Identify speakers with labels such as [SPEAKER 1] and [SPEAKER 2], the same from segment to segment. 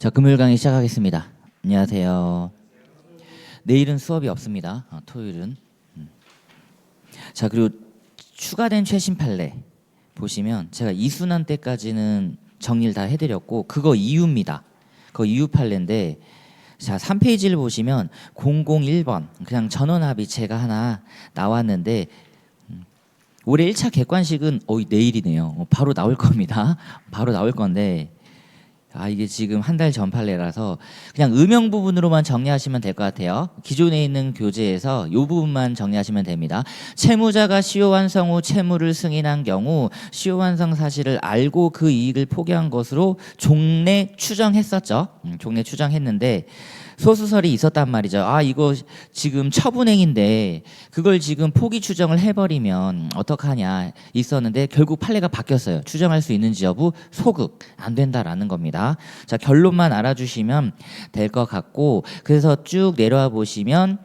[SPEAKER 1] 자, 금요일 강의 시작하겠습니다. 안녕하세요. 내일은 수업이 없습니다. 토요일은. 자, 그리고 추가된 최신 판례 보시면 제가 이순환 때까지는 정리를 다 해드렸고 그거 이유입니다. 그거 이유 판례인데 자, 3페이지를 보시면 001번 그냥 전원합의체가 하나 나왔는데 올해 1차 객관식은 내일이네요. 바로 나올 겁니다. 바로 나올 건데 이게 지금 한 달 전 판례라서 그냥 음영 부분으로만 정리하시면 될 것 같아요. 기존에 있는 교재에서 이 부분만 정리하시면 됩니다. 채무자가 시효 완성 후 채무를 승인한 경우 시효 완성 사실을 알고 그 이익을 포기한 것으로 종래 추정했었죠. 종래 추정했는데 소수설이 있었단 말이죠. 이거 지금 처분행인데 그걸 지금 포기 추정을 해버리면 어떡하냐 있었는데 결국 판례가 바뀌었어요. 추정할 수 있는지 여부 소극 안 된다라는 겁니다. 자, 결론만 알아주시면 될 것 같고 그래서 쭉 내려와 보시면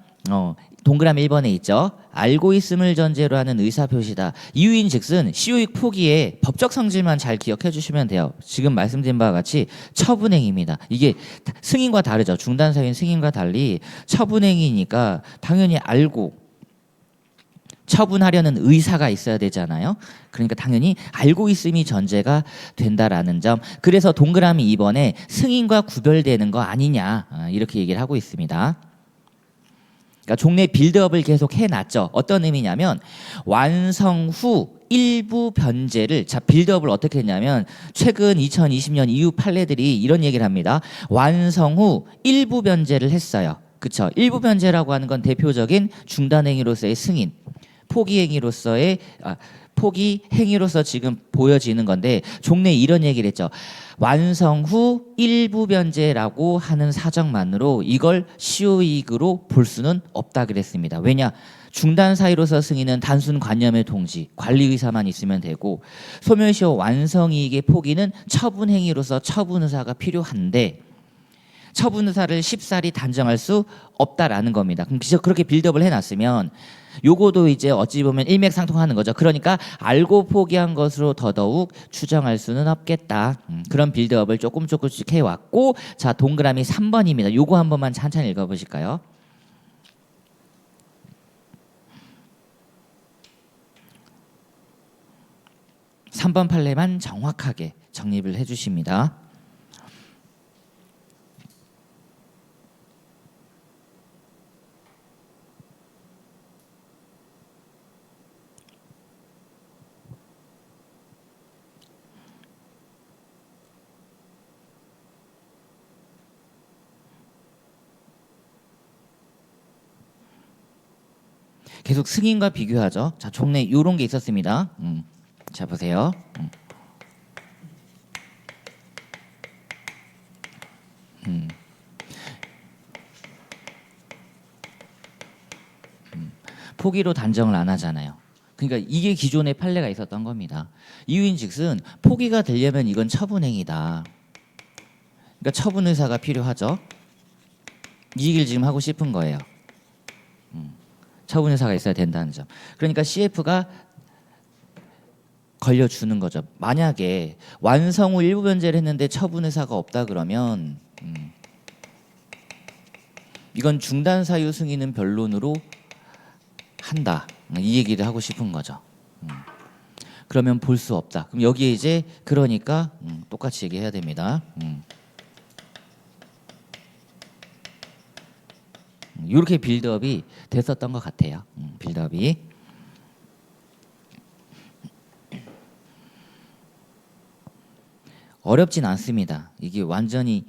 [SPEAKER 1] 동그라미 1번에 있죠. 알고 있음을 전제로 하는 의사표시다. 이유인 즉슨 시효익 포기의 법적 성질만 잘 기억해 주시면 돼요. 지금 말씀드린 바와 같이 처분행위입니다. 이게 승인과 다르죠. 중단 사유인 승인과 달리 처분행위니까 당연히 알고 처분하려는 의사가 있어야 되잖아요. 그러니까 당연히 알고 있음이 전제가 된다라는 점. 그래서 동그라미 2번에 승인과 구별되는 거 아니냐 이렇게 얘기를 하고 있습니다. 그러니까 종래 빌드업을 계속 해놨죠. 어떤 의미냐면 완성 후 일부 변제를 빌드업을 어떻게 했냐면 최근 2020년 이후 판례들이 이런 얘기를 합니다. 완성 후 일부 변제를 했어요. 그렇죠? 일부 변제라고 하는 건 대표적인 중단행위로서의 승인, 포기 행위로서 지금 보여지는 건데 종래 이런 얘기를 했죠. 완성 후 일부 변제라고 하는 사정만으로 이걸 시효이익으로 볼 수는 없다 그랬습니다. 왜냐? 중단 사유로서 승인은 단순 관념의 동지, 관리 의사만 있으면 되고 소멸시효 완성이익의 포기는 처분 행위로서 처분 의사가 필요한데 처분 의사를 쉽사리 단정할 수 없다라는 겁니다. 그럼 그렇게 빌드업을 해놨으면 요거도 이제 어찌 보면 일맥상통하는 거죠. 그러니까 알고 포기한 것으로 더더욱 추정할 수는 없겠다. 그런 빌드업을 조금씩 해왔고 자, 동그라미 3번입니다. 요거 한 번만 천천히 읽어보실까요? (3번) 판례만 정확하게 정립을 해주십니다. 계속 승인과 비교하죠. 자, 종래 이런 게 있었습니다. 자, 보세요. 포기로 단정을 안 하잖아요. 그러니까 이게 기존의 판례가 있었던 겁니다. 이유인즉슨 포기가 되려면 이건 처분행위다. 그러니까 처분 의사가 필요하죠. 이 얘기를 지금 하고 싶은 거예요. 처분 의사가 있어야 된다는 점. 그러니까 CF가 걸려주는 거죠. 만약에 완성 후 일부 변제를 했는데 처분 의사가 없다 그러면 이건 중단 사유 승인은 변론으로 한다. 이 얘기를 하고 싶은 거죠. 그러면 볼 수 없다. 그럼 여기에 이제 그러니까 똑같이 얘기해야 됩니다. 이렇게 빌드업이 됐었던 것 같아요. 빌드업이. 어렵진 않습니다. 이게 완전히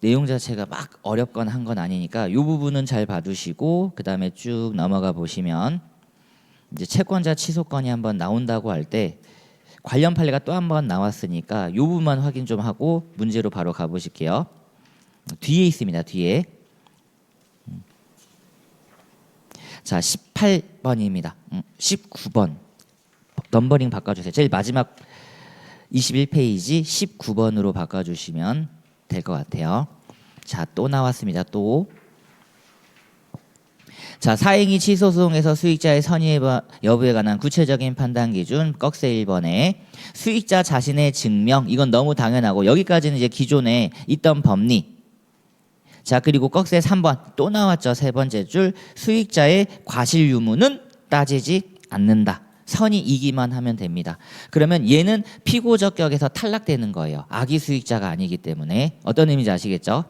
[SPEAKER 1] 내용 자체가 막 어렵거나 한 건 아니니까 이 부분은 잘 봐두시고 그 다음에 쭉 넘어가 보시면 이제 채권자 취소건이 한번 나온다고 할 때 관련 판례가 또 한 번 나왔으니까 이 부분만 확인 좀 하고 문제로 바로 가보실게요. 뒤에 있습니다. 뒤에. 자, 18번입니다. 19번. 넘버링 바꿔주세요. 제일 마지막 21페이지 19번으로 바꿔주시면 될 것 같아요. 자, 또 나왔습니다. 또 자, 사행위 취소 소송에서 수익자의 선의 여부에 관한 구체적인 판단 기준 꺽쇠 1번에 수익자 자신의 증명, 이건 너무 당연하고 여기까지는 이제 기존에 있던 법리. 자, 그리고 꺽쇠 3번 또 나왔죠. 세 번째 줄 수익자의 과실 유무는 따지지 않는다. 선이 이기만 하면 됩니다. 그러면 얘는 피고적 격에서 탈락되는 거예요. 악의 수익자가 아니기 때문에. 어떤 의미인지 아시겠죠?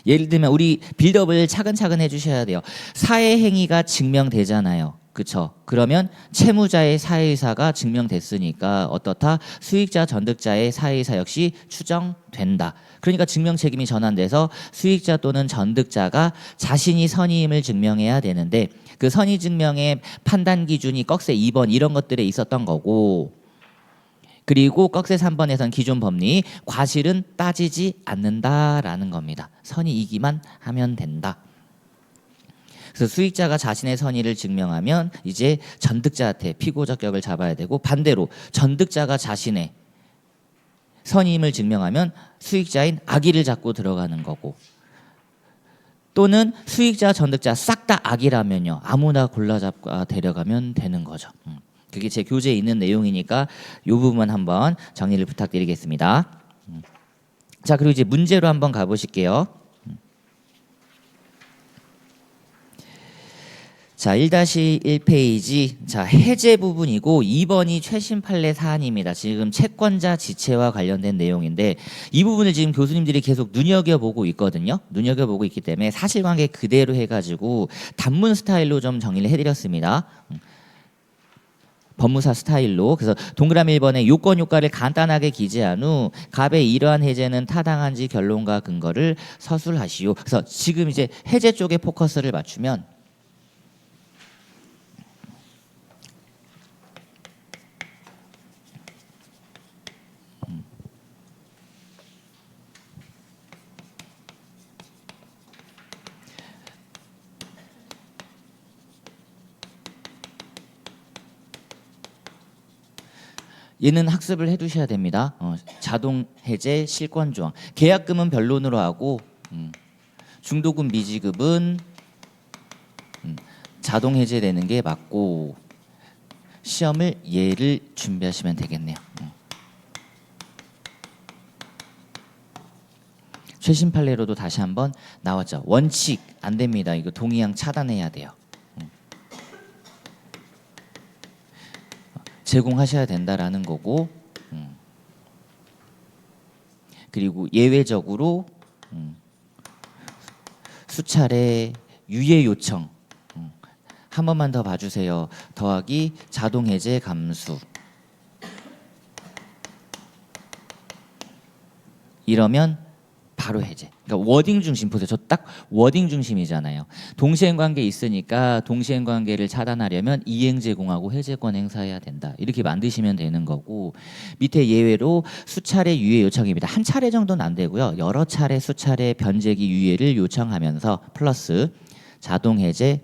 [SPEAKER 1] 예를 들면 우리 빌드업을 차근차근 해주셔야 돼요. 사회 행위가 증명되잖아요. 그렇죠? 그러면 채무자의 사회이사가 증명됐으니까 어떻다? 수익자 전득자의 사회이사 역시 추정된다. 그러니까 증명 책임이 전환돼서 수익자 또는 전득자가 자신이 선의임을 증명해야 되는데 그 선의 증명의 판단 기준이 꺽쇠 2번 이런 것들에 있었던 거고, 그리고 꺽쇠 3번에선 기존 법리 과실은 따지지 않는다라는 겁니다. 선의이기만 하면 된다. 그래서 수익자가 자신의 선의를 증명하면 이제 전득자한테 피고적 격을 잡아야 되고, 반대로 전득자가 자신의 선의임을 증명하면 수익자인 악의를 잡고 들어가는 거고, 또는 수익자 전득자 싹 다 악이라면요 아무나 골라잡아 데려가면 되는 거죠. 그게 제 교재에 있는 내용이니까 이 부분 한번 정리를 부탁드리겠습니다. 자, 그리고 이제 문제로 한번 가보실게요. 자, 1-1페이지. 자, 해제 부분이고 2번이 최신 판례 사안입니다. 지금 채권자 지체와 관련된 내용인데 이 부분을 지금 교수님들이 계속 눈여겨보고 있거든요. 눈여겨보고 있기 때문에 사실관계 그대로 해가지고 단문 스타일로 좀 정리를 해드렸습니다. 법무사 스타일로. 그래서 동그라미 1번에 요건 효과를 간단하게 기재한 후 갑의 이러한 해제는 타당한지 결론과 근거를 서술하시오. 그래서 지금 이제 해제 쪽에 포커스를 맞추면 얘는 학습을 해두셔야 됩니다. 자동 해제 실권 조항. 계약금은 변론으로 하고 중도금 미지급은 자동 해제되는 게 맞고, 시험을 얘를 준비하시면 되겠네요. 최신 판례로도 다시 한번 나왔죠. 원칙 안 됩니다. 이거 동의항 차단해야 돼요. 제공하셔야 된다라는 거고, 그리고 예외적으로 수차례 유예 요청 한 번만 더 봐주세요. 더하기 자동 해제 감수. 이러면 바로 해제. 그러니까 워딩 중심 보세요. 저 딱 워딩 중심이잖아요. 동시행 관계 있으니까 동시행 관계를 차단하려면 이행 제공하고 해제권 행사해야 된다. 이렇게 만드시면 되는 거고, 밑에 예외로 수차례 유예 요청입니다. 한 차례 정도는 안 되고요. 여러 차례 수차례 변제기 유예를 요청하면서 플러스 자동 해제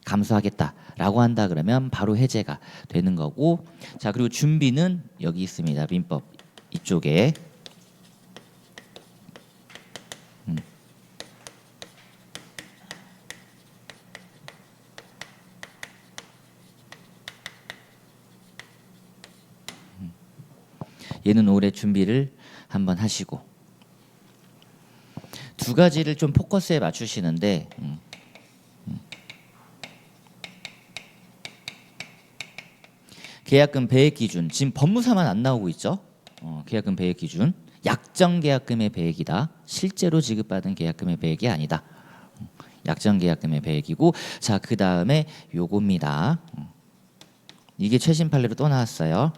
[SPEAKER 1] 감수하겠다라고 한다 그러면 바로 해제가 되는 거고. 자, 그리고 준비는 여기 있습니다. 민법 이쪽에. 얘는 올해 준비를 한번 하시고, 두 가지를 좀 포커스에 맞추시는데 계약금 배액 기준, 지금 법무사만 안 나오고 있죠. 계약금 배액 기준 약정 계약금의 배액이다. 실제로 지급받은 계약금의 배액이 아니다. 약정 계약금의 배액이고, 자, 그 다음에 요겁니다. 이게 최신 판례로 또 나왔어요.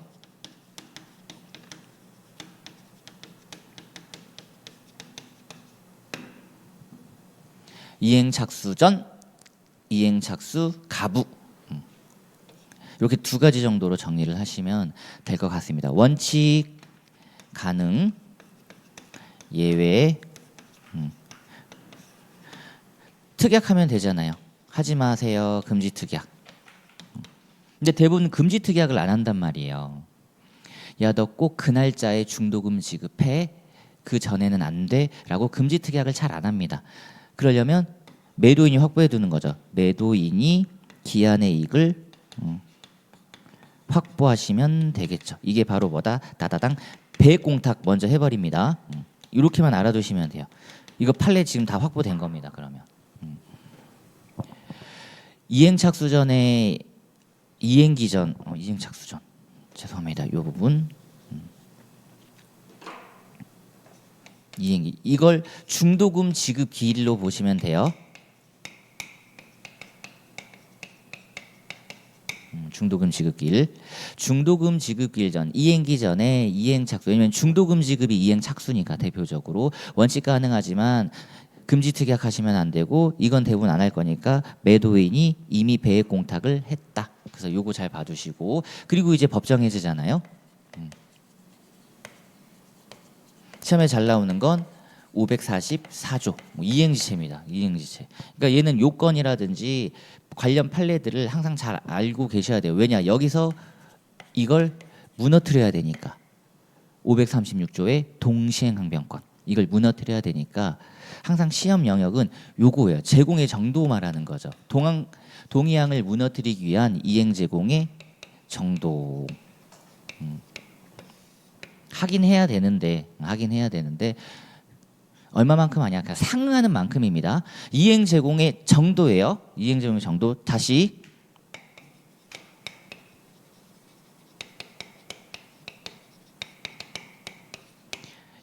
[SPEAKER 1] 이행 착수 전, 이행 착수 가부. 이렇게 두 가지 정도로 정리를 하시면 될 것 같습니다. 원칙, 가능, 예외, 특약하면 되잖아요. 하지 마세요. 금지 특약. 근데 대부분 금지 특약을 안 한단 말이에요. 야, 너 꼭 그 날짜에 중도금 지급해. 그 전에는 안 돼. 라고 금지 특약을 잘 안 합니다. 그러려면 매도인이 확보해 두는 거죠. 매도인이 기한의 이익을 확보하시면 되겠죠. 이게 바로 뭐다? 다다당 배액공탁 먼저 해버립니다. 이렇게만 알아두시면 돼요. 이거 판례 지금 다 확보된 겁니다. 그러면 이행 착수 전에 이행기 전 이행 착수 전 죄송합니다. 이 부분 이행기 이걸 중도금 지급 기일로 보시면 돼요. 중도금 지급기일. 중도금 지급기일 전 이행기 전에 이행 착수. 왜냐면 중도금 지급이 이행 착수니까 대표적으로 원칙 가능하지만 금지 특약하시면 안 되고 이건 대부분 안 할 거니까 매도인이 이미 배액 공탁을 했다. 그래서 요거 잘 봐두시고 그리고 이제 법정 해제잖아요. 시험에 잘 나오는 건 544조 이행지체입니다. 이행지체. 그러니까 얘는 요건이라든지 관련 판례들을 항상 잘 알고 계셔야 돼요. 왜냐 여기서 이걸 무너뜨려야 되니까 536조의 동시행항변권 이걸 무너뜨려야 되니까 항상 시험 영역은 요거예요. 제공의 정도 말하는 거죠. 동의항을 무너뜨리기 위한 이행 제공의 정도. 하긴 해야 되는데 얼마만큼 하냐? 그러니까 상응하는 만큼입니다. 이행 제공의 정도예요. 이행 제공의 정도. 다시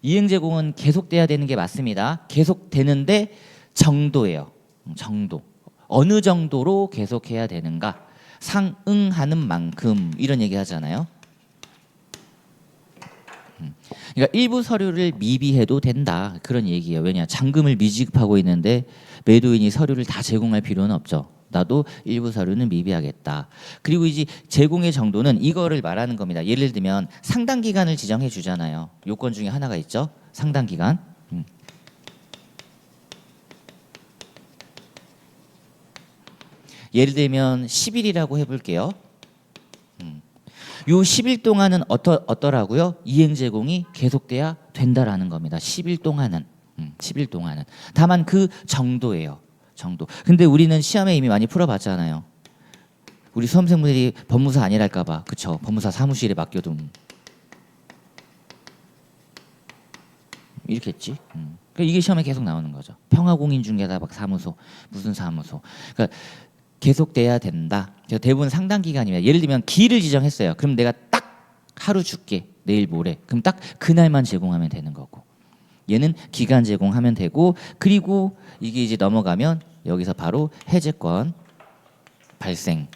[SPEAKER 1] 이행 제공은 계속돼야 되는 게 맞습니다. 계속되는데 정도예요. 정도. 어느 정도로 계속해야 되는가? 상응하는 만큼 이런 얘기 하잖아요. 그러니까 일부 서류를 미비해도 된다 그런 얘기예요. 왜냐 잔금을 미지급하고 있는데 매도인이 서류를 다 제공할 필요는 없죠. 나도 일부 서류는 미비하겠다. 그리고 이제 제공의 정도는 이거를 말하는 겁니다. 예를 들면 상당 기간을 지정해 주잖아요. 요건 중에 하나가 있죠. 상당 기간. 예를 들면 10일이라고 해볼게요. 요 10일 동안은 어떠라고요? 이행 제공이 계속돼야 된다라는 겁니다. 10일 동안은. 10일 동안은. 다만 그 정도예요. 정도. 근데 우리는 시험에 이미 많이 풀어봤잖아요. 우리 수험생분들이 법무사 아니랄까 봐. 그쵸? 법무사 사무실에 맡겨둔. 이렇게 했지. 그러니까 이게 시험에 계속 나오는 거죠. 평화공인중개사박 사무소. 무슨 사무소. 그러니까 계속돼야 된다. 대부분 상당 기간이면 예를 들면 기일을 지정했어요. 그럼 내가 딱 하루 줄게. 내일 모레. 그럼 딱 그날만 제공하면 되는 거고. 얘는 기간 제공하면 되고 그리고 이게 이제 넘어가면 여기서 바로 해제권 발생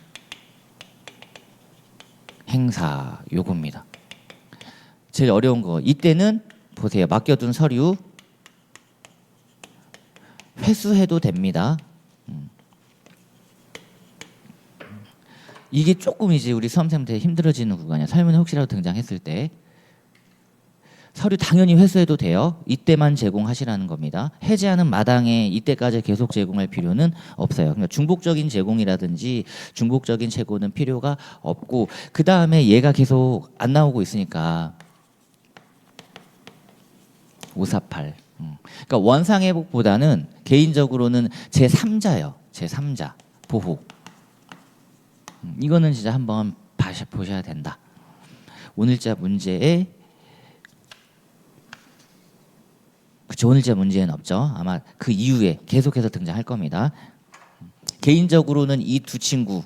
[SPEAKER 1] 행사 요겁니다. 제일 어려운 거. 이때는 보세요. 맡겨둔 서류 회수해도 됩니다. 이게 조금 이제 우리 수험생한테 힘들어지는 구간이야. 설문에 혹시라도 등장했을 때 서류 당연히 회수해도 돼요. 이때만 제공하시라는 겁니다. 해제하는 마당에 이때까지 계속 제공할 필요는 없어요. 그러니까 중복적인 제공이라든지 중복적인 채고는 필요가 없고 그 다음에 얘가 계속 안 나오고 있으니까 548. 그러니까 원상회복보다는 개인적으로는 제3자요. 제3자 보호. 이거는 진짜 한번 보셔야 된다. 오늘자 문제에 그쵸, 오늘자 문제는 없죠. 아마 그 이후에 계속해서 등장할 겁니다. 개인적으로는 이 두 친구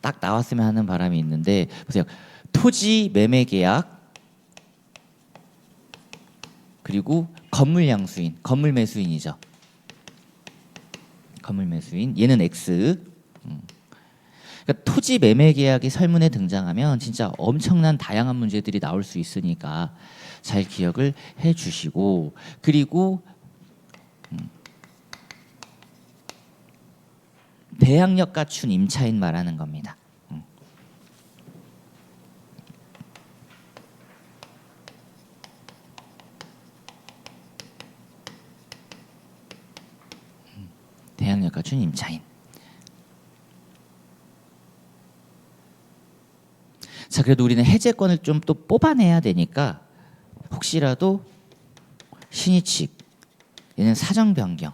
[SPEAKER 1] 딱 나왔으면 하는 바람이 있는데 보세요. 토지 매매 계약 그리고 건물 양수인, 건물 매수인이죠. 건물 매수인 얘는 X. 그러니까 토지 매매 계약이 설문에 등장하면 진짜 엄청난 다양한 문제들이 나올 수 있으니까 잘 기억을 해주시고 그리고 대항력 갖춘 임차인 말하는 겁니다. 대항력 갖춘 임차인. 자, 그래도 우리는 해제권을 좀 또 뽑아내야 되니까 혹시라도 신의칙 얘는 사정 변경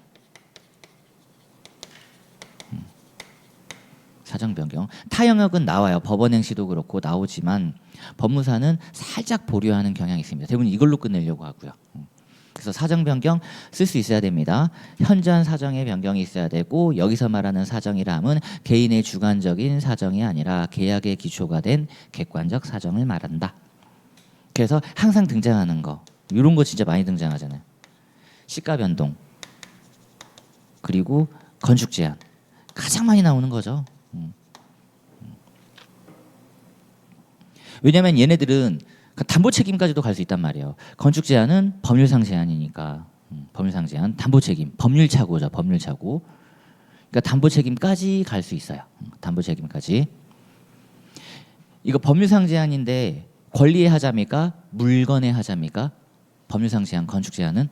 [SPEAKER 1] 사정 변경. 타 영역은 나와요. 법원 행시도 그렇고 나오지만 법무사는 살짝 보류하는 경향이 있습니다. 대부분 이걸로 끝내려고 하고요. 그래서 사정 변경 쓸 수 있어야 됩니다. 현저한 사정의 변경이 있어야 되고 여기서 말하는 사정이라 함은 개인의 주관적인 사정이 아니라 계약의 기초가 된 객관적 사정을 말한다. 그래서 항상 등장하는 거 이런 거 진짜 많이 등장하잖아요. 시가 변동 그리고 건축 제한 가장 많이 나오는 거죠. 왜냐하면 얘네들은 담보 책임까지도 갈 수 있단 말이에요. 건축 제한은 법률상 제한이니까 법률상 제한, 담보 책임, 법률 착오죠. 법률 착오. 그러니까 담보 책임까지 갈 수 있어요. 담보 책임까지. 이거 법률상 제한인데 권리의 하자입니까? 물건의 하자입니까? 법률상 제한, 건축 제한은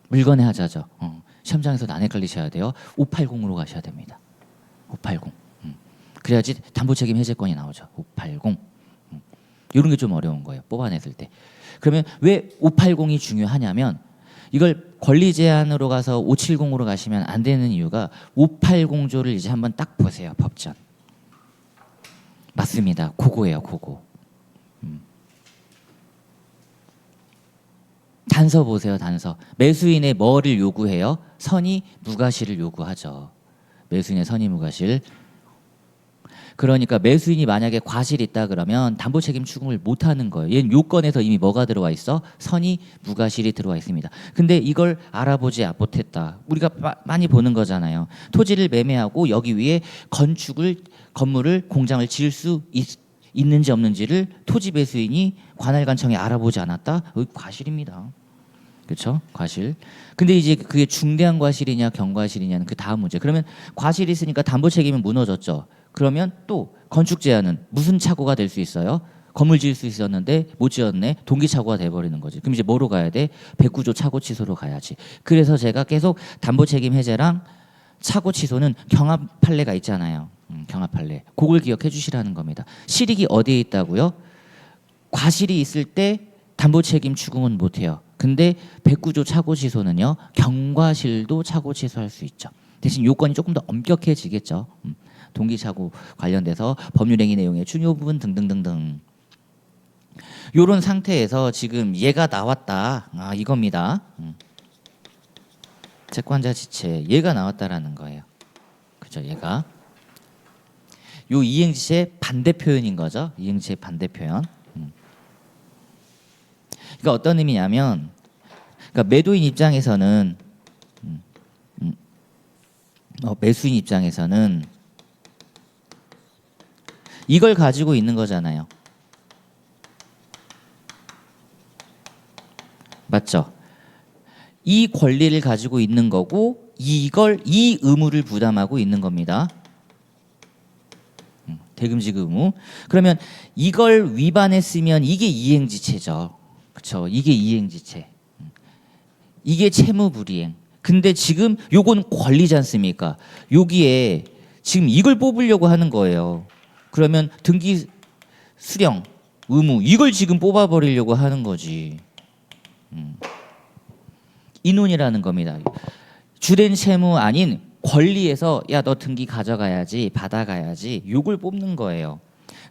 [SPEAKER 1] 물건의 하자죠. 시험장에서 안 헷갈리셔야 돼요. 580으로 가셔야 됩니다. 580. 그래야지 담보 책임 해제권이 나오죠. 580. 이런 게 좀 어려운 거예요. 뽑아냈을 때. 그러면 왜 580이 중요하냐면 이걸 권리 제한으로 가서 570으로 가시면 안 되는 이유가 580조를 이제 한번 딱 보세요. 법전. 맞습니다. 그거예요. 그거. 단서 보세요. 단서. 매수인의 뭐를 요구해요? 선의 무과실을 요구하죠. 매수인의 선의 무과실. 그러니까 매수인이 만약에 과실이 있다 그러면 담보 책임 추궁을 못 하는 거예요. 얘는 요건에서 이미 뭐가 들어와 있어? 선의 무과실이 들어와 있습니다. 근데 이걸 알아보지 못했다. 우리가 많이 보는 거잖아요. 토지를 매매하고 여기 위에 건물을 공장을 지을 수 있는지 없는지를 토지 매수인이 관할관청에 알아보지 않았다? 여기 과실입니다. 그렇죠? 과실. 근데 이제 그게 중대한 과실이냐 경과실이냐는 그 다음 문제. 그러면 과실이 있으니까 담보 책임은 무너졌죠. 그러면 또 건축 제한은 무슨 착오가 될 수 있어요? 건물 지을 수 있었는데 못 지었네. 동기 착오가 돼버리는 거지. 그럼 이제 뭐로 가야 돼? 109조 착오 취소로 가야지. 그래서 제가 계속 담보 책임 해제랑 착오 취소는 경합 판례가 있잖아요. 경합 판례. 그걸 기억해 주시라는 겁니다. 실익이 어디에 있다고요? 과실이 있을 때 담보 책임 추궁은 못 해요. 근데 109조 착오 취소는요. 경과실도 착오 취소할 수 있죠. 대신 요건이 조금 더 엄격해지겠죠. 동기착오 관련돼서 법률행위 내용의 중요 부분 등등등등. 이런 상태에서 지금 얘가 나왔다. 이겁니다. 채권자 지체 얘가 나왔다라는 거예요. 그죠? 얘가 요 이행지체의 반대 표현인 거죠. 이행지체의 반대 표현. 그러니까 어떤 의미냐면, 그러니까 매도인 입장에서는 매수인 입장에서는 이걸 가지고 있는 거잖아요. 맞죠? 이 권리를 가지고 있는 거고 이 의무를 부담하고 있는 겁니다. 대금지급 의무. 그러면 이걸 위반했으면 이게 이행지체죠. 그렇죠? 이게 이행지체. 이게 채무불이행. 근데 지금 요건 권리지 않습니까? 여기에 지금 이걸 뽑으려고 하는 거예요. 그러면 등기 수령 의무 이걸 지금 뽑아버리려고 하는 거지. 인원이라는 겁니다. 주된 채무 아닌 권리에서 야 너 등기 가져가야지 받아가야지 요걸 뽑는 거예요.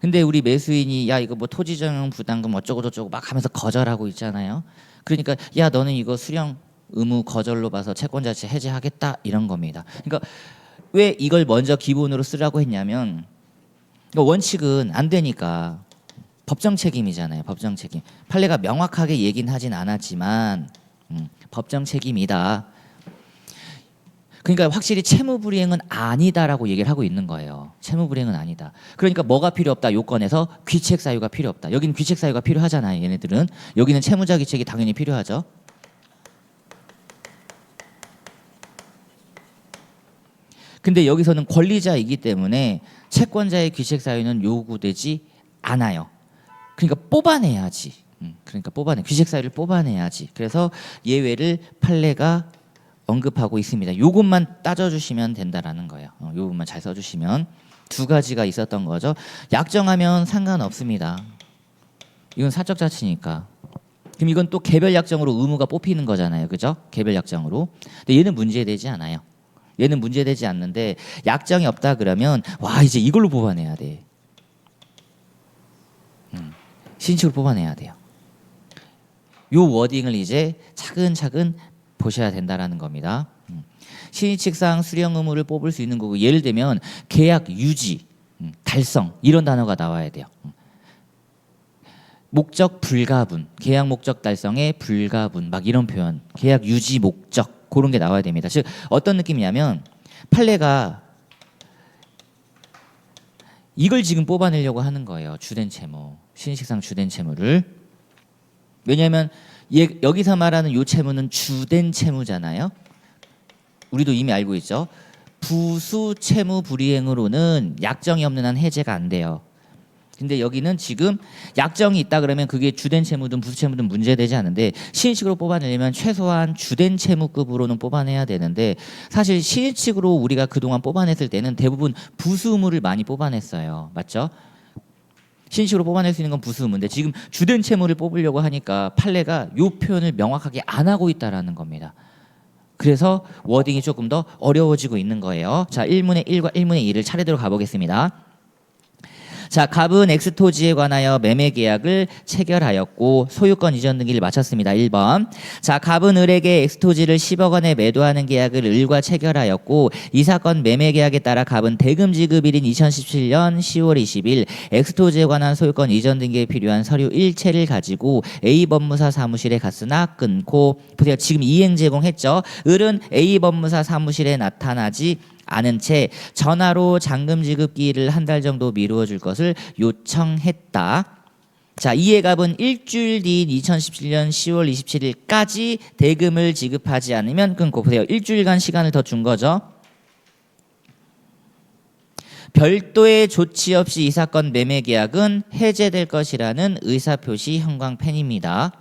[SPEAKER 1] 근데 우리 매수인이 야 이거 뭐 토지정용 부담금 어쩌고 저쩌고 막 하면서 거절하고 있잖아요. 그러니까 야 너는 이거 수령 의무 거절로 봐서 채권자치 해제하겠다 이런 겁니다. 그러니까 왜 이걸 먼저 기본으로 쓰라고 했냐면 원칙은 안 되니까 법정 책임이잖아요. 법정 책임. 판례가 명확하게 얘기는 하진 않았지만 법정 책임이다. 그러니까 확실히 채무불이행은 아니다라고 얘기를 하고 있는 거예요. 채무불이행은 아니다. 그러니까 뭐가 필요 없다. 요건에서 귀책 사유가 필요 없다. 여기는 귀책 사유가 필요하잖아요. 얘네들은. 여기는 채무자 귀책이 당연히 필요하죠. 근데 여기서는 권리자이기 때문에 채권자의 귀책 사유는 요구되지 않아요. 그러니까 뽑아내야지. 그러니까 귀책 사유를 뽑아내야지. 그래서 예외를 판례가 언급하고 있습니다. 요것만 따져주시면 된다라는 거예요. 요 부분만 잘 써주시면 두 가지가 있었던 거죠. 약정하면 상관없습니다. 이건 사적 자치니까. 그럼 이건 또 개별 약정으로 의무가 뽑히는 거잖아요. 그죠? 개별 약정으로. 근데 얘는 문제되지 않아요. 얘는 문제되지 않는데 약정이 없다 그러면 와 이제 이걸로 뽑아내야 돼. 신식으로 뽑아내야 돼요. 요 워딩을 이제 차근차근 보셔야 된다라는 겁니다. 신의칙상 수령 의무를 뽑을 수 있는 거고 예를 들면 계약 유지, 달성 이런 단어가 나와야 돼요. 목적 불가분, 계약 목적 달성의 불가분 막 이런 표현, 계약 유지 목적 그런 게 나와야 됩니다. 즉 어떤 느낌이냐면 판례가 이걸 지금 뽑아내려고 하는 거예요. 주된 채무, 신의칙상 주된 채무를. 왜냐하면 여기서 말하는 요 채무는 주된 채무잖아요. 우리도 이미 알고 있죠. 부수 채무 불이행으로는 약정이 없는 한 해제가 안 돼요. 근데 여기는 지금 약정이 있다 그러면 그게 주된 채무든 부수 채무든 문제되지 않은데 신의칙으로 뽑아내려면 최소한 주된 채무급으로는 뽑아내야 되는데 사실 신의칙으로 우리가 그동안 뽑아냈을 때는 대부분 부수 의무를 많이 뽑아냈어요. 맞죠? 신식으로 뽑아낼 수 있는 건 부수 의무인데 지금 주된 채무를 뽑으려고 하니까 판례가 이 표현을 명확하게 안 하고 있다라는 겁니다. 그래서 워딩이 조금 더 어려워지고 있는 거예요. 자, 1문의 1과 1문의 2를 차례대로 가보겠습니다. 자, 갑은 엑스토지에 관하여 매매 계약을 체결하였고 소유권 이전 등기를 마쳤습니다. 1번. 자, 갑은 을에게 엑스토지를 10억 원에 매도하는 계약을 을과 체결하였고 이 사건 매매 계약에 따라 갑은 대금 지급일인 2017년 10월 20일 엑스토지에 관한 소유권 이전 등기에 필요한 서류 일체를 가지고 A 법무사 사무실에 갔으나 끊고 보세요. 지금 이행 제공했죠. 을은 A 법무사 사무실에 나타나지 않은 채 전화로 잔금 지급기일을 한 달 정도 미루어 줄 것을 요청했다. 자, 이에 갑은 일주일 뒤인 2017년 10월 27일까지 대금을 지급하지 않으면 끊고 보세요. 일주일간 시간을 더 준 거죠. 별도의 조치 없이 이 사건 매매 계약은 해제될 것이라는 의사표시 형광펜입니다.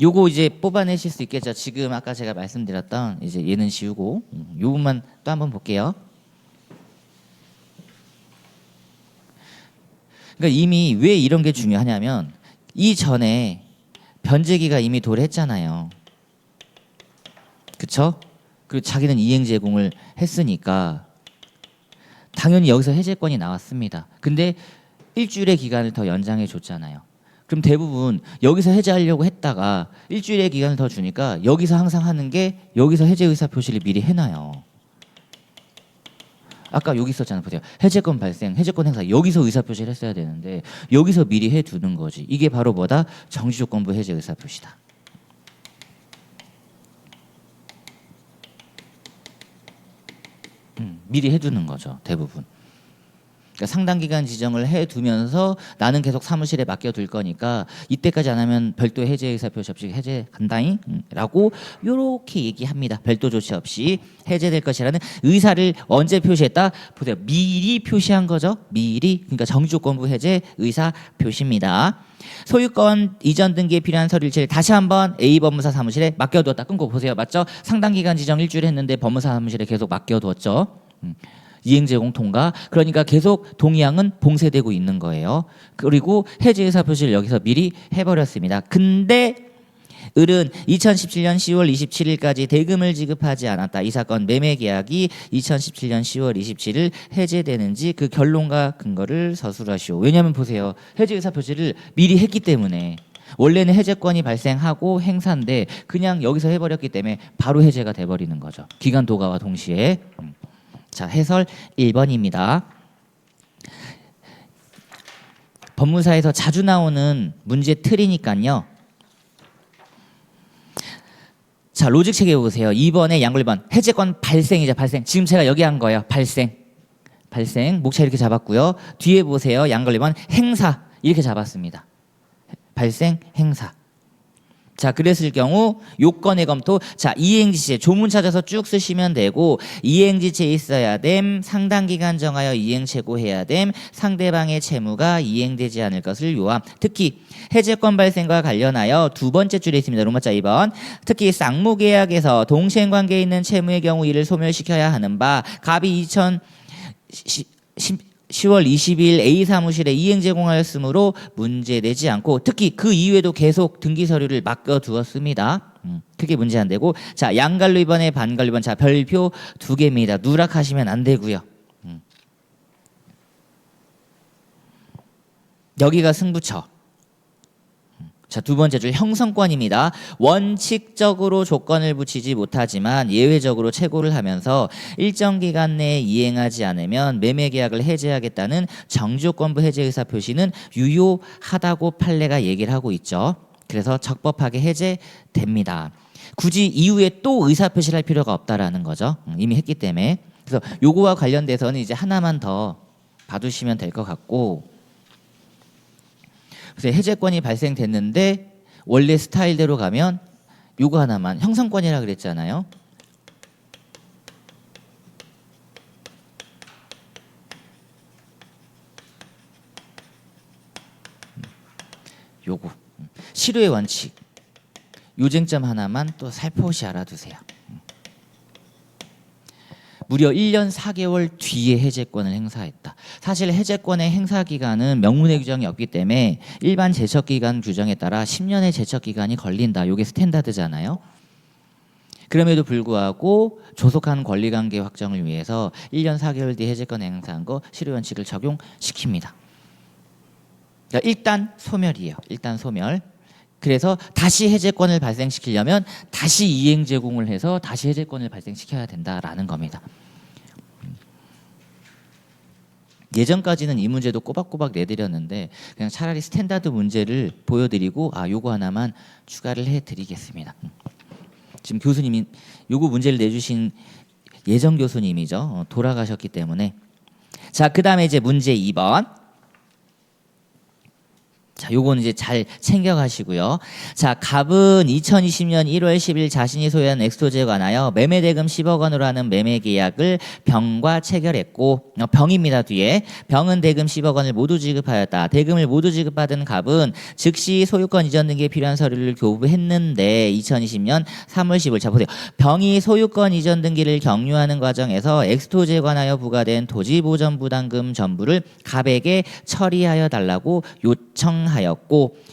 [SPEAKER 1] 요거 이제 뽑아내실 수 있겠죠. 지금 아까 제가 말씀드렸던 이제 얘는 지우고 요 부분만 또 한번 볼게요. 그러니까 이미 왜 이런 게 중요하냐면 이전에 변제기가 이미 도래했잖아요. 그쵸? 그리고 자기는 이행 제공을 했으니까 당연히 여기서 해제권이 나왔습니다. 근데 일주일의 기간을 더 연장해 줬잖아요. 그럼 대부분 여기서 해제하려고 했다가 일주일의 기간을 더 주니까 여기서 항상 하는 게 여기서 해제 의사 표시를 미리 해놔요. 아까 여기 있었잖아요. 보세요. 해제권 발생, 해제권 행사 여기서 의사 표시를 했어야 되는데 여기서 미리 해두는 거지. 이게 바로 뭐다? 정지조건부 해제 의사 표시다. 미리 해두는 거죠. 대부분. 그러니까 상당 기간 지정을 해두면서 나는 계속 사무실에 맡겨둘 거니까 이때까지 안 하면 별도 해제 의사 표시 없이 해제 간다잉 라고 요렇게 얘기합니다. 별도 조치 없이 해제될 것이라는 의사를 언제 표시했다? 보세요. 미리 표시한 거죠. 미리. 그러니까 정지조건부 해제 의사 표시입니다. 소유권 이전 등기에 필요한 서류일체를 다시 한번 A 법무사 사무실에 맡겨두었다. 끊고 보세요. 맞죠? 상당 기간 지정 일주일 했는데 법무사 사무실에 계속 맡겨두었죠. 이행 제공 통과. 그러니까 계속 동의항은 봉쇄되고 있는 거예요. 그리고 해제 의사 표시를 여기서 미리 해버렸습니다. 근데 을은 2017년 10월 27일까지 대금을 지급하지 않았다. 이 사건 매매 계약이 2017년 10월 27일 해제되는지 그 결론과 근거를 서술하시오. 왜냐하면 보세요. 해제 의사 표시를 미리 했기 때문에 원래는 해제권이 발생하고 행사인데 그냥 여기서 해버렸기 때문에 바로 해제가 돼버리는 거죠. 기간 도가와 동시에. 자, 해설 1번입니다. 법무사에서 자주 나오는 문제 틀이니까요. 자, 로직 체계 보세요. 2번에 양글 1번 해제권 발생이죠. 발생. 지금 제가 여기 한 거예요. 발생. 발생. 목차 이렇게 잡았고요. 뒤에 보세요. 양글 2번 행사 이렇게 잡았습니다. 발생, 행사. 자, 그랬을 경우 요건의 검토. 자, 이행지체 조문 찾아서 쭉 쓰시면 되고 이행지체 있어야 됨. 상당 기간 정하여 이행 체고해야 됨. 상대방의 채무가 이행되지 않을 것을 요함. 특히 해제권 발생과 관련하여 두 번째 줄에 있습니다. 로마자 2번. 특히 쌍무계약에서 동시행관계에 있는 채무의 경우 이를 소멸시켜야 하는 바 갑이 10월 20일 A 사무실에 이행 제공하였으므로 문제되지 않고 특히 그 이후에도 계속 등기 서류를 맡겨두었습니다. 크게 문제 안 되고. 자, 양갈로 2번에 반갈로 2번. 자, 별표 2개입니다. 누락하시면 안 되고요. 여기가 승부처. 자, 두 번째 줄 형성권입니다. 원칙적으로 조건을 붙이지 못하지만 예외적으로 채고를 하면서 일정 기간 내에 이행하지 않으면 매매 계약을 해제하겠다는 정지조건부 해제 의사 표시는 유효하다고 판례가 얘기를 하고 있죠. 그래서 적법하게 해제됩니다. 굳이 이후에 또 의사 표시를 할 필요가 없다라는 거죠. 이미 했기 때문에. 그래서 요거와 관련돼서는 이제 하나만 더 봐두시면 될 것 같고. 그래서 해제권이 발생됐는데 원래 스타일대로 가면 요거 하나만 형성권이라 그랬잖아요. 요거 실효의 원칙 요 쟁점 하나만 또 살포시 알아두세요. 무려 1년 4개월 뒤에 해제권을 행사했다. 사실 해제권의 행사 기간은 명문의 규정이 없기 때문에 일반 제척 기간 규정에 따라 10년의 제척 기간이 걸린다. 이게 스탠다드잖아요. 그럼에도 불구하고 조속한 권리관계 확정을 위해서 1년 4개월 뒤에 해제권 행사한 거 실효 원칙을 적용시킵니다. 그러니까 일단 소멸이에요. 일단 소멸. 그래서 다시 해제권을 발생시키려면 다시 이행 제공을 해서 다시 해제권을 발생시켜야 된다라는 겁니다. 예전까지는 이 문제도 꼬박꼬박 내드렸는데 그냥 차라리 스탠다드 문제를 보여드리고 요거 하나만 추가를 해드리겠습니다. 지금 교수님이 요거 문제를 내주신 예전 교수님이죠. 돌아가셨기 때문에. 자, 그 다음에 이제 문제 2번. 자, 요거는 이제 잘 챙겨가시고요. 자, 갑은 2020년 1월 10일 자신이 소유한 엑스토제에 관하여 매매대금 10억 원으로 하는 매매계약을 병과 체결했고, 병입니다. 뒤에 병은 대금 10억 원을 모두 지급하였다. 대금을 모두 지급받은 갑은 즉시 소유권 이전 등기에 필요한 서류를 교부했는데 2020년 3월 10일. 자, 보세요. 병이 소유권 이전 등기를 격려하는 과정에서 엑스토제에 관하여 부과된 토지보전부담금 전부를 갑에게 처리하여 달라고 요청하였고,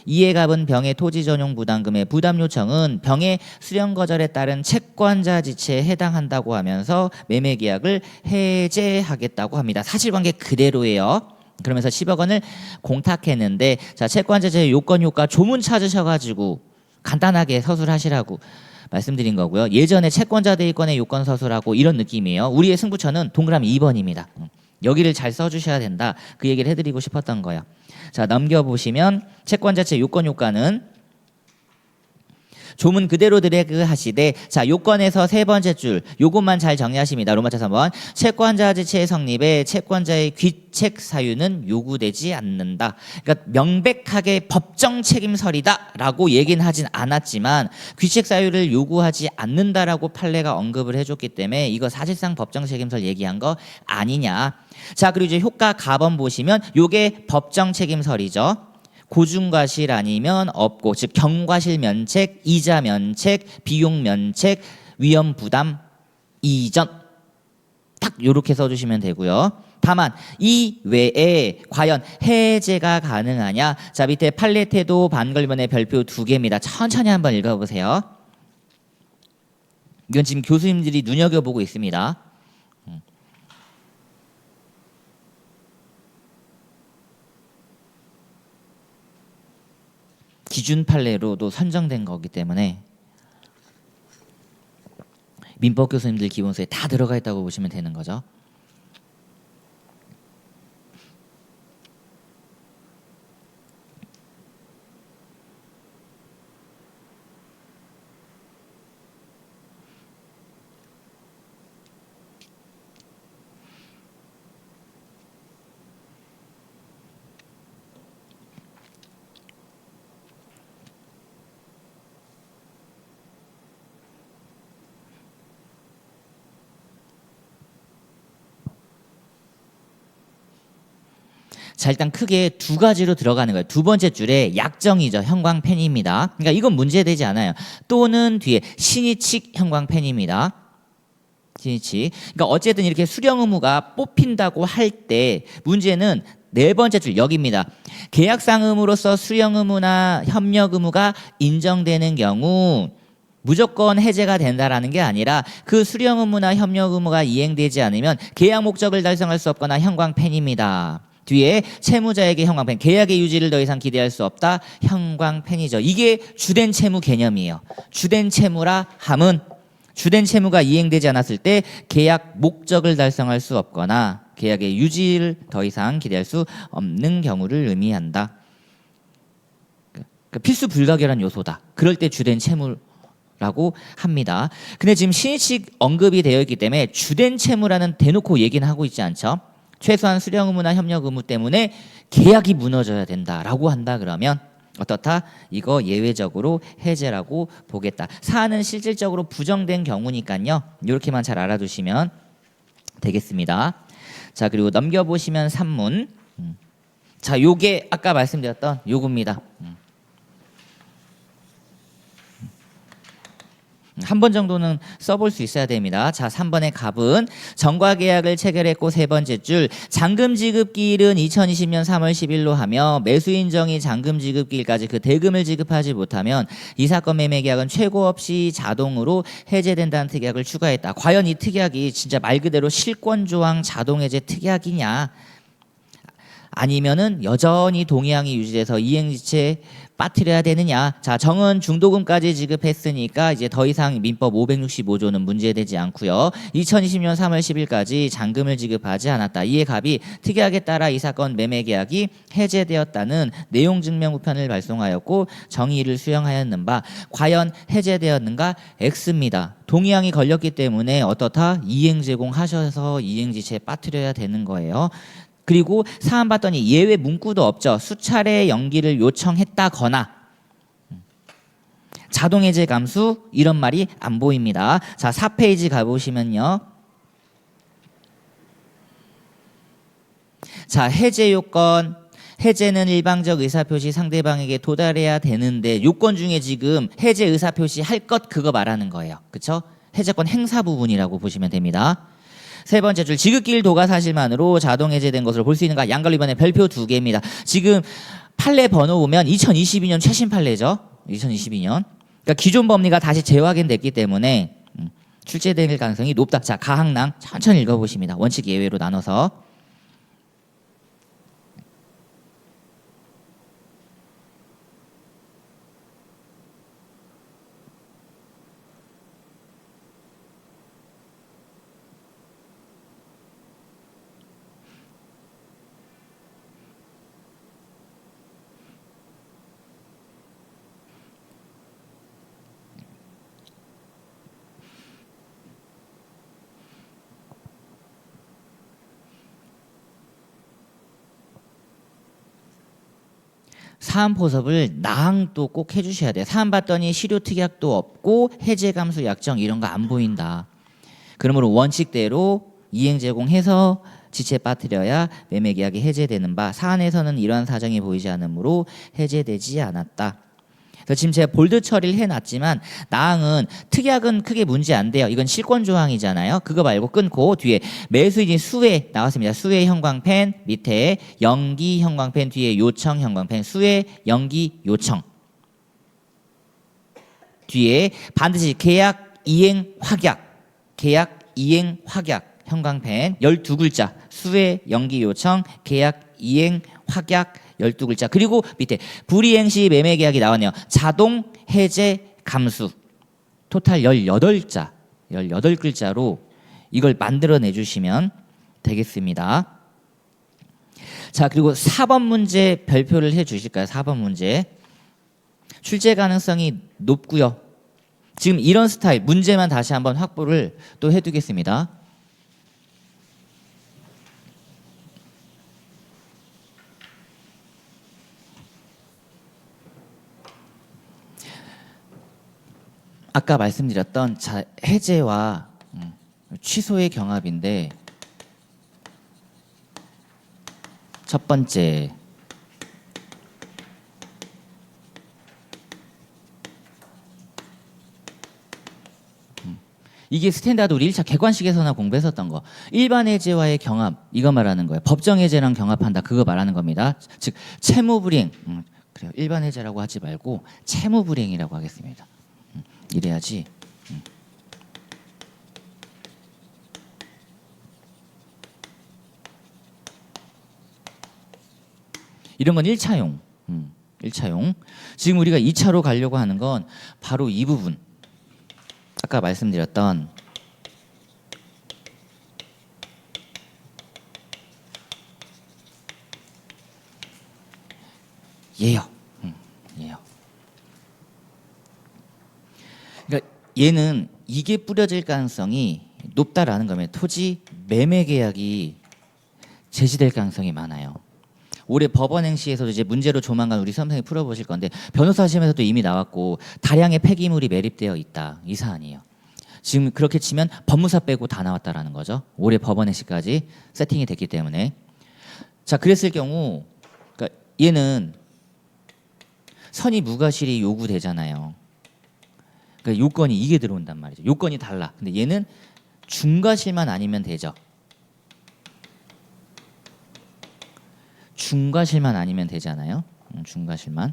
[SPEAKER 1] 이에 갑은 병의 토지 전용 부담금의 부담 요청은 병의 수령 거절에 따른 채권자 지체에 해당한다고 하면서 매매 계약을 해제하겠다고 합니다. 사실관계 그대로예요. 그러면서 10억 원을 공탁했는데, 자, 채권자 제 요건 효과 조문 찾으셔가지고 간단하게 서술하시라고 말씀드린 거고요. 예전에 채권자 대위권의 요건 서술하고 이런 느낌이에요. 우리의 승부처는 동그라미 2번입니다. 여기를 잘 써주셔야 된다. 그 얘기를 해드리고 싶었던 거예요. 자, 넘겨보시면 채권 자체 요건 효과는 조문 그대로 드래그 하시되, 자, 요건에서 세 번째 줄 요것만 잘 정리하십니다. 로마차 3번. 채권자 지체의 성립에 채권자의 귀책 사유는 요구되지 않는다. 그러니까 명백하게 법정 책임설이다 라고 얘기는 하진 않았지만 귀책 사유를 요구하지 않는다라고 판례가 언급을 해줬기 때문에 이거 사실상 법정 책임설 얘기한 거 아니냐. 자, 그리고 이제 효과 가번 보시면 요게 법정 책임설이죠. 고중과실 아니면 없고, 즉 경과실 면책, 이자 면책, 비용 면책, 위험 부담 이전, 딱 요렇게 써주시면 되고요. 다만 이 외에 과연 해제가 가능하냐. 자, 밑에 판례 태도 반걸면의 별표 2개입니다. 천천히 한번 읽어보세요. 이건 지금 교수님들이 눈여겨보고 있습니다. 기준 판례로도 선정된 거기 때문에 민법 교수님들 기본서에 다 들어가 있다고 보시면 되는 거죠. 자, 일단 크게 두 가지로 들어가는 거예요. 두 번째 줄에 약정이죠. 형광펜입니다. 그러니까 이건 문제되지 않아요. 또는 뒤에 신의칙 형광펜입니다. 신의칙. 그러니까 어쨌든 이렇게 수령 의무가 뽑힌다고 할 때 문제는 네 번째 줄 여기입니다. 계약상 의무로서 수령 의무나 협력 의무가 인정되는 경우 무조건 해제가 된다라는 게 아니라 그 수령 의무나 협력 의무가 이행되지 않으면 계약 목적을 달성할 수 없거나 형광펜입니다. 뒤에 채무자에게 형광펜, 계약의 유지를 더 이상 기대할 수 없다. 형광펜이죠. 이게 주된 채무 개념이에요. 주된 채무라 함은 주된 채무가 이행되지 않았을 때 계약 목적을 달성할 수 없거나 계약의 유지를 더 이상 기대할 수 없는 경우를 의미한다. 그러니까 필수 불가결한 요소다. 그럴 때 주된 채무라고 합니다. 근데 지금 신의칙 언급이 되어 있기 때문에 주된 채무라는 대놓고 얘기는 하고 있지 않죠. 최소한 수령 의무나 협력 의무 때문에 계약이 무너져야 된다라고 한다 그러면 어떻다? 이거 예외적으로 해제라고 보겠다. 사안은 실질적으로 부정된 경우니까요. 이렇게만 잘 알아두시면 되겠습니다. 자, 그리고 넘겨보시면 산문. 자, 요게 아까 말씀드렸던 요겁니다. 한 번 정도는 써볼 수 있어야 됩니다. 자, 3번의 갑은 정과 계약을 체결했고 세 번째 줄 잔금 지급기일은 2020년 3월 10일로 하며 매수 인정이 잔금 지급기일까지 그 대금을 지급하지 못하면 이 사건 매매 계약은 최고 없이 자동으로 해제된다는 특약을 추가했다. 과연 이 특약이 진짜 말 그대로 실권조항 자동해제 특약이냐? 아니면은 여전히 동의항이 유지돼서 이행지체 빠뜨려야 되느냐. 자, 정은 중도금까지 지급했으니까 이제 더 이상 민법 565조는 문제되지 않고요. 2020년 3월 10일까지 잔금을 지급하지 않았다. 이에 갑이 특약에 따라 이 사건 매매계약이 해제되었다는 내용증명우편을 발송하였고 정의를 수령하였는 바 과연 해제되었는가? X입니다. 동의항이 걸렸기 때문에 어떻다? 이행 제공하셔서 이행지체 빠뜨려야 되는 거예요. 그리고 사안 봤더니 예외 문구도 없죠. 수차례 연기를 요청했다거나 자동해제 감수 이런 말이 안 보입니다. 자, 4페이지 가보시면요. 자, 해제 요건. 해제는 일방적 의사표시 상대방에게 도달해야 되는데 요건 중에 지금 해제 의사표시 할 것 그거 말하는 거예요. 그렇죠? 해제권 행사 부분이라고 보시면 됩니다. 세 번째 줄 지급기일 도가 사실만으로 자동 해제된 것으로 볼 수 있는가? 양걸 위반의 별표 2개입니다. 지금 판례 번호 보면 2022년 최신 판례죠. 2022년. 그러니까 기존 법리가 다시 재확인됐기 때문에 출제될 가능성이 높다. 자, 가항랑 천천히 읽어보십니다. 원칙 예외로 나눠서. 사안 포섭을 나항도 꼭 해주셔야 돼요. 사안 봤더니 실효 특약도 없고 해제 감수 약정 이런 거 안 보인다. 그러므로 원칙대로 이행 제공해서 지체 빠뜨려야 매매 계약이 해제되는 바 사안에서는 이러한 사정이 보이지 않으므로 해제되지 않았다. 그래서 지금 제가 볼드 처리를 해놨지만 나항은 특약은 크게 문제 안 돼요. 이건 실권 조항이잖아요. 그거 말고 끊고 뒤에 매수인이 수혜 나왔습니다. 수혜 형광펜 밑에 연기 형광펜 뒤에 요청 형광펜 수혜 연기 요청 뒤에 반드시 계약 이행 확약 계약 이행 확약 형광펜 12글자 수혜 연기 요청 계약 이행 확약 12글자 그리고 밑에 불이행 시 매매 계약이 나왔네요. 자동 해제 감수 토탈 18자 18글자로 이걸 만들어내 주시면 되겠습니다. 자, 그리고 4번 문제 별표를 해 주실까요? 4번 문제 출제 가능성이 높고요. 지금 이런 스타일 문제만 다시 한번 확보를 또 해두겠습니다. 아까 말씀드렸던 해제와 취소의 경합인데 첫 번째 이게 스탠다드 우리 1차 객관식에서나 공부했었던 거 일반 해제와의 경합 이거 말하는 거예요. 법정 해제랑 경합한다 그거 말하는 겁니다. 즉 채무불이행 그래요. 일반 해제라고 하지 말고 채무불이행이라고 하겠습니다. 이래야지. 이런 건 1차용. 1차용. 지금 우리가 2차로 가려고 하는 건 바로 이 부분. 아까 말씀드렸던 얘요. 얘요. 그러니까 얘는 이게 뿌려질 가능성이 높다라는 겁니다. 토지 매매 계약이 제시될 가능성이 많아요. 올해 법원 행시에서도 이제 문제로 조만간 우리 수험생이 풀어보실 건데 변호사 시험에서도 이미 나왔고 다량의 폐기물이 매립되어 있다. 이 사안이에요. 지금 그렇게 치면 법무사 빼고 다 나왔다라는 거죠. 올해 법원 행시까지 세팅이 됐기 때문에. 자, 그랬을 경우 그러니까 얘는 선의 무과실이 요구되잖아요. 그러니까 요건이 이게 들어온단 말이죠. 요건이 달라. 근데 얘는 중과실만 아니면 되죠. 중과실만 아니면 되잖아요. 중과실만.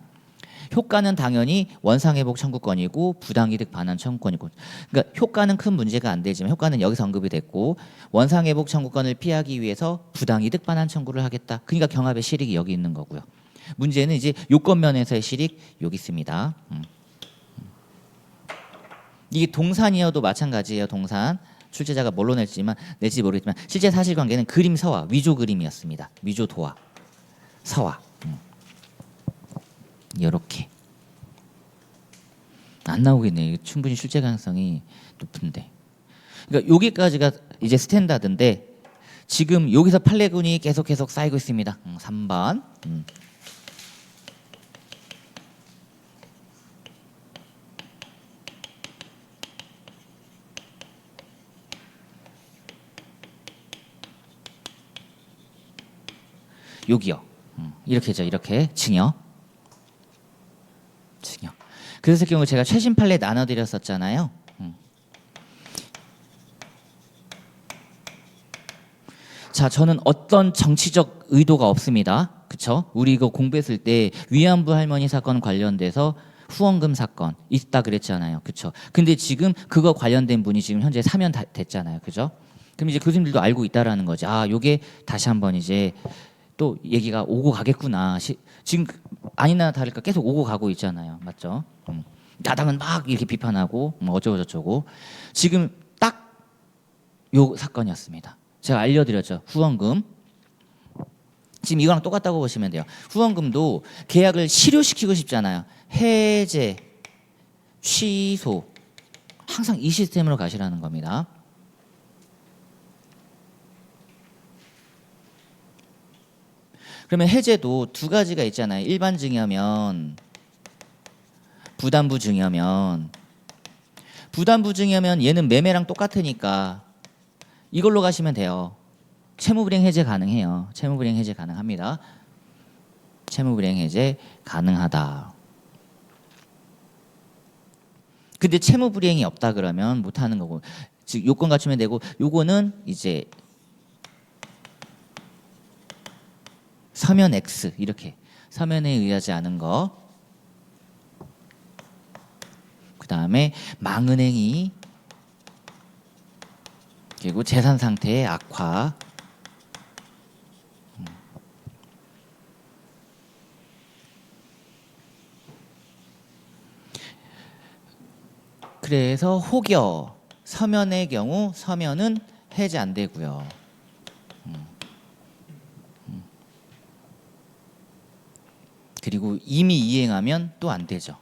[SPEAKER 1] 효과는 당연히 원상회복 청구권이고 부당이득 반환 청구권이고. 그러니까 효과는 큰 문제가 안 되지만 효과는 여기서 언급이 됐고 원상회복 청구권을 피하기 위해서 부당이득 반환 청구를 하겠다. 그러니까 경합의 실익이 여기 있는 거고요. 문제는 이제 요건 면에서의 실익 여기 있습니다. 이게 동산이어도 마찬가지예요. 동산. 출제자가 뭘로 낼지 모르겠지만 실제 사실관계는 그림 서화, 위조 그림이었습니다. 위조 도화, 서화. 이렇게 안 나오겠네. 충분히 출제 가능성이 높은데. 그러니까 여기까지가 이제 스탠다드인데 지금 여기서 판례군이 계속 쌓이고 있습니다. 3번. 여기요. 이렇게죠. 이렇게 증여. 그랬을 경우 제가 최신 판례 나눠드렸었잖아요. 자, 저는 어떤 정치적 의도가 없습니다. 그쵸? 우리 이거 공부했을 때 위안부 할머니 사건 관련돼서 후원금 사건 있다 그랬잖아요. 그쵸? 근데 지금 그거 관련된 분이 지금 현재 사면 됐잖아요. 그죠? 그럼 이제 교수님들도 알고 있다라는 거지. 아, 요게 다시 한번 이제 또 얘기가 오고 가겠구나. 지금 아니나 다를까 계속 오고 가고 있잖아요. 맞죠? 야당은 막 이렇게 비판하고 어쩌고 저쩌고. 지금 딱 요 사건이었습니다. 제가 알려드렸죠. 후원금. 지금 이거랑 똑같다고 보시면 돼요. 후원금도 계약을 실효시키고 싶잖아요. 해제, 취소. 항상 이 시스템으로 가시라는 겁니다. 그러면 해제도 두 가지가 있잖아요. 일반 증여면, 부담부 증여면. 부담부 증여면 얘는 매매랑 똑같으니까 이걸로 가시면 돼요. 채무불이행 해제 가능해요. 채무불이행 해제 가능합니다. 채무불이행 해제 가능하다. 근데 채무불이행이 없다 그러면 못하는 거고, 즉 요건 갖추면 되고, 요거는 이제 서면 X 이렇게 서면에 의하지 않은 거. 그 다음에 망은행위 그리고 재산 상태의 악화. 그래서 혹여 서면의 경우 서면은 해제 안 되고요. 그리고 이미 이행하면 또 안 되죠.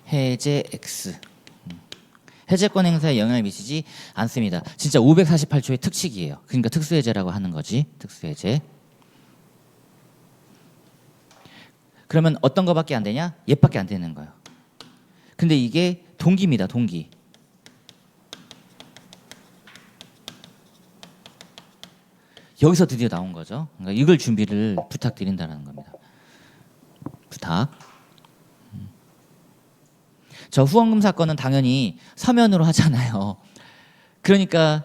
[SPEAKER 1] 해제 X. 해제권 행사에 영향을 미치지 않습니다. 진짜 548조의 특칙이에요. 그러니까 특수해제라고 하는 거지. 특수해제. 그러면 어떤 거밖에 안 되냐? 얘밖에 안 되는 거예요. 근데 이게 동기입니다. 동기. 여기서 드디어 나온 거죠. 그러니까 이걸 준비를 부탁드린다는 겁니다. 부탁. 저 후원금 사건은 당연히 서면으로 하잖아요. 그러니까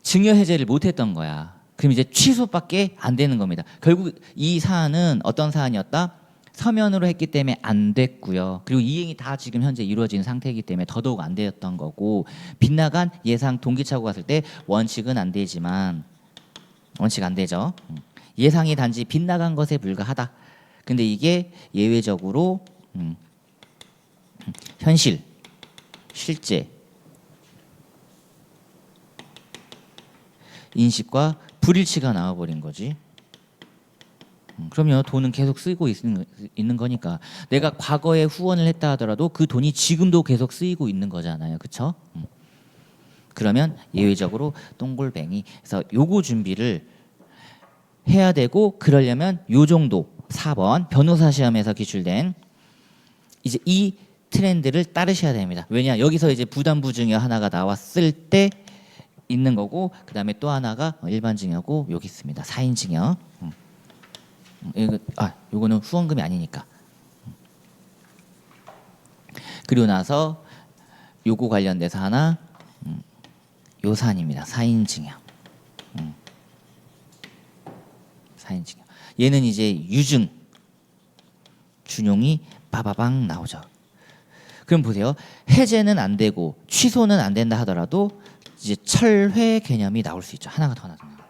[SPEAKER 1] 증여 해제를 못했던 거야. 그럼 이제 취소밖에 안 되는 겁니다. 결국 이 사안은 어떤 사안이었다? 서면으로 했기 때문에 안 됐고요. 그리고 이행이 다 지금 현재 이루어진 상태이기 때문에 더더욱 안 되었던 거고, 빗나간 예상 동기차고 갔을 때 원칙은 안 되지만, 원칙 안 되죠. 예상이 단지 빗나간 것에 불과하다. 근데 이게 예외적으로 현실, 실제 인식과 불일치가 나와버린 거지. 그럼요, 돈은 계속 쓰이고 있는 거니까. 내가 과거에 후원을 했다 하더라도 그 돈이 지금도 계속 쓰이고 있는 거잖아요, 그쵸? 그러면 예외적으로 똥골뱅이. 그래서 요거 준비를 해야 되고, 그러려면 요 정도 4번 변호사 시험에서 기출된 이제 이 트렌드를 따르셔야 됩니다. 왜냐, 여기서 이제 부담부 증여 하나가 나왔을 때 있는 거고, 그 다음에 또 하나가 일반 증여고, 여기 있습니다. 4인 증여. 요거는 후원금이 아니니까. 그리고 나서 요거 관련돼서 하나, 요 사안입니다. 4인 증여. 4인 증여. 얘는 이제 유증 준용이 빠바방 나오죠. 그럼 보세요. 해제는 안 되고 취소는 안 된다 하더라도 이제 철회 개념이 나올 수 있죠. 하나가 더 나옵니다.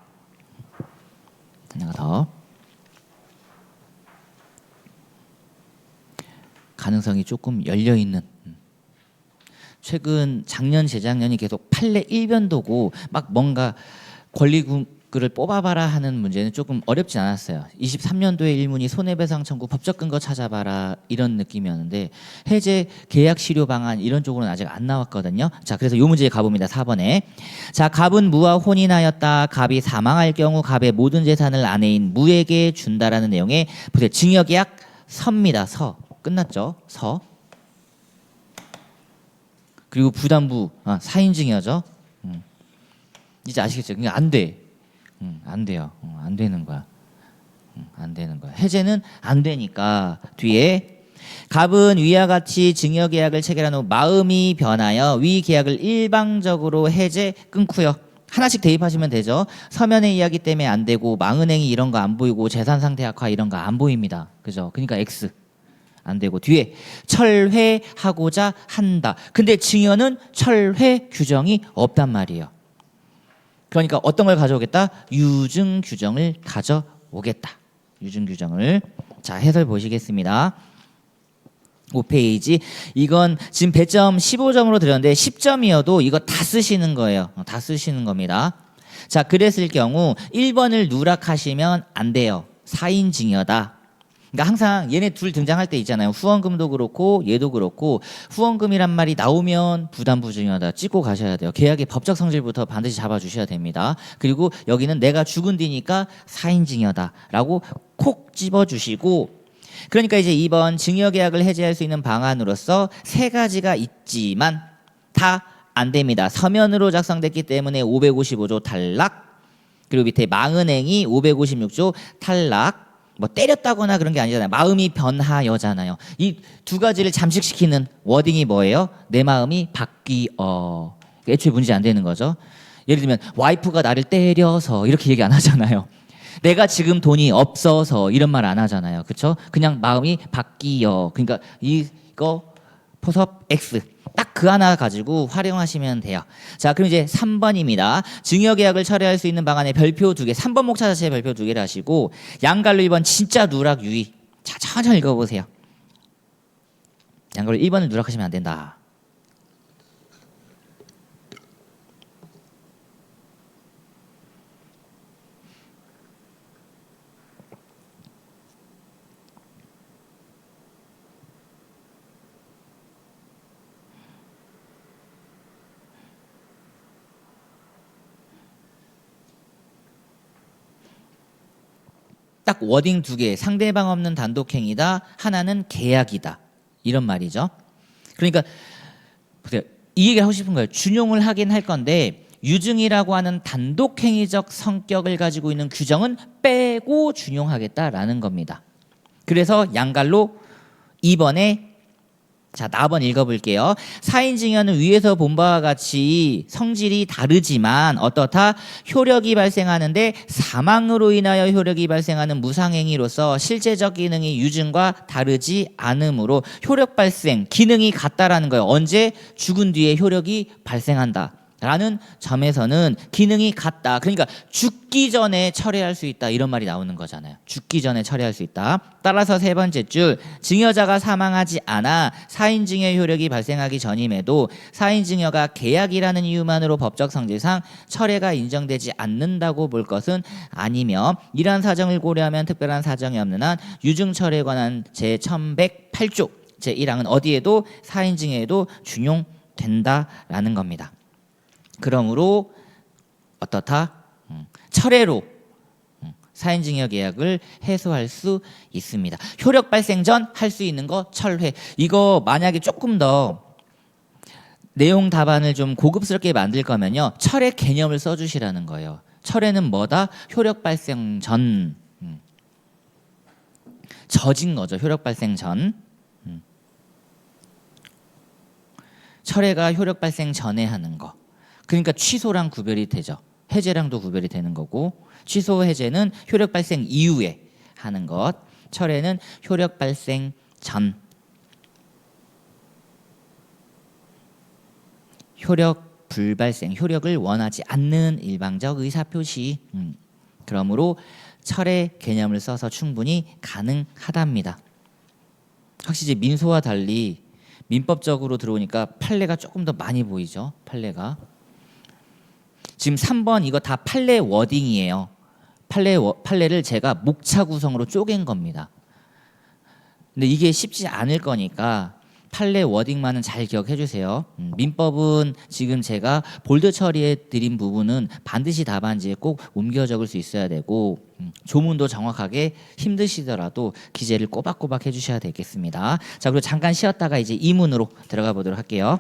[SPEAKER 1] 하나가 더. 가능성이 조금 열려 있는. 최근 작년 재작년이 계속 판례 일변도고 막 뭔가 권리구를 뽑아봐라 하는 문제는 조금 어렵지 않았어요. 23년도에 일문이 손해배상 청구 법적 근거 찾아봐라 이런 느낌이었는데, 해제 계약 실효 방안 이런 쪽으로는 아직 안 나왔거든요. 자, 그래서 이 문제에 가봅니다. 4번에. 자, 갑은 무와 혼인하였다. 갑이 사망할 경우 갑의 모든 재산을 아내인 무에게 준다라는 내용의 보세요. 증여계약 서입니다. 서. 끝났죠. 서. 그리고 부담부 4인 증여죠. 이제 아시겠죠? 그러니까 안 돼. 안 돼요. 안 되는 거야. 안 되는 거야. 해제는 안 되니까 뒤에 갑은 위와 같이 증여계약을 체결한 후 마음이 변하여 위 계약을 일방적으로 해제 끊고요. 하나씩 대입하시면 되죠. 서면의 이야기 때문에 안 되고, 망은행이 이런 거 안 보이고, 재산 상태 악화 이런 거 안 보입니다. 그죠? 그러니까 X. 안 되고, 뒤에 철회하고자 한다. 근데 증여는 철회 규정이 없단 말이에요. 그러니까 어떤 걸 가져오겠다? 유증 규정을 가져오겠다. 유증 규정을. 자, 해설 보시겠습니다. 5페이지. 이건 지금 배점 15점으로 드렸는데 10점이어도 이거 다 쓰시는 거예요. 다 쓰시는 겁니다. 자, 그랬을 경우 1번을 누락하시면 안 돼요. 4인 증여다. 그러니까 항상 얘네 둘 등장할 때 있잖아요. 후원금도 그렇고 얘도 그렇고, 후원금이란 말이 나오면 부담부 증여다 찍고 가셔야 돼요. 계약의 법적 성질부터 반드시 잡아주셔야 됩니다. 그리고 여기는 내가 죽은 뒤니까 4인 증여다라고 콕 집어주시고, 그러니까 이제 2번 증여계약을 해제할 수 있는 방안으로서 3가지가 있지만 다 안 됩니다. 서면으로 작성됐기 때문에 555조 탈락, 그리고 밑에 망은행이 556조 탈락. 뭐 때렸다거나 그런 게 아니잖아요. 마음이 변하여잖아요. 이 두 가지를 잠식시키는 워딩이 뭐예요? 내 마음이 바뀌어. 애초에 문제 안 되는 거죠. 예를 들면 와이프가 나를 때려서 이렇게 얘기 안 하잖아요. 내가 지금 돈이 없어서 이런 말 안 하잖아요. 그렇죠? 그냥 마음이 바뀌어. 그러니까 이거 포섭 X. 딱 그 하나 가지고 활용하시면 돼요. 자, 그럼 이제 3번입니다. 증여계약을 철회할 수 있는 방안에 별표 2개, 3번 목차 자체에 별표 2개를 하시고, 양갈로 1번 진짜 누락 유의. 자, 천천히 읽어보세요. 양갈로 1번을 누락하시면 안 된다. 딱 워딩 2개, 상대방 없는 단독행위다, 하나는 계약이다, 이런 말이죠. 그러니까 보세요, 이 얘기를 하고 싶은 거예요. 준용을 하긴 할 건데 유증이라고 하는 단독행위적 성격을 가지고 있는 규정은 빼고 준용하겠다라는 겁니다. 그래서 양갈로 2번에 자, 나번 읽어볼게요. 사인증여는 위에서 본 바와 같이 성질이 다르지만 어떻다? 효력이 발생하는데 사망으로 인하여 효력이 발생하는 무상행위로서 실제적 기능이 유증과 다르지 않으므로 효력 발생, 기능이 같다라는 거예요. 언제? 죽은 뒤에 효력이 발생한다 라는 점에서는 기능이 같다. 그러니까 죽기 전에 철회할 수 있다 이런 말이 나오는 거잖아요. 죽기 전에 철회할 수 있다. 따라서 세 번째 줄, 증여자가 사망하지 않아 사인증여 효력이 발생하기 전임에도 사인증여가 계약이라는 이유만으로 법적 성질상 철회가 인정되지 않는다고 볼 것은 아니며 이러한 사정을 고려하면 특별한 사정이 없는 한 유증철회에 관한 제1108조 제1항은 어디에도 사인증여에도 준용된다라는 겁니다. 그러므로 어떻다? 철회로 사인증여 계약을 해소할 수 있습니다. 효력 발생 전 할 수 있는 거 철회. 이거 만약에 조금 더 내용 답안을 좀 고급스럽게 만들 거면요. 철회 개념을 써주시라는 거예요. 철회는 뭐다? 효력 발생 전. 젖은 거죠. 효력 발생 전. 철회가 효력 발생 전에 하는 거. 그러니까 취소랑 구별이 되죠. 해제랑도 구별이 되는 거고 취소 해제는 효력 발생 이후에 하는 것. 철회는 효력 발생 전. 효력 불발생, 효력을 원하지 않는 일방적 의사표시. 그러므로 철회 개념을 써서 충분히 가능하답니다. 확실히 민소와 달리 민법적으로 들어오니까 판례가 조금 더 많이 보이죠. 판례가. 지금 3번 이거 다 판례 워딩이에요. 판례를 제가 목차 구성으로 쪼갠 겁니다. 근데 이게 쉽지 않을 거니까 판례 워딩만은 잘 기억해 주세요. 민법은 지금 제가 볼드 처리해 드린 부분은 반드시 답안지에 꼭 옮겨 적을 수 있어야 되고 조문도 정확하게 힘드시더라도 기재를 꼬박꼬박 해주셔야 되겠습니다. 자, 그리고 잠깐 쉬었다가 이제 이문으로 들어가 보도록 할게요.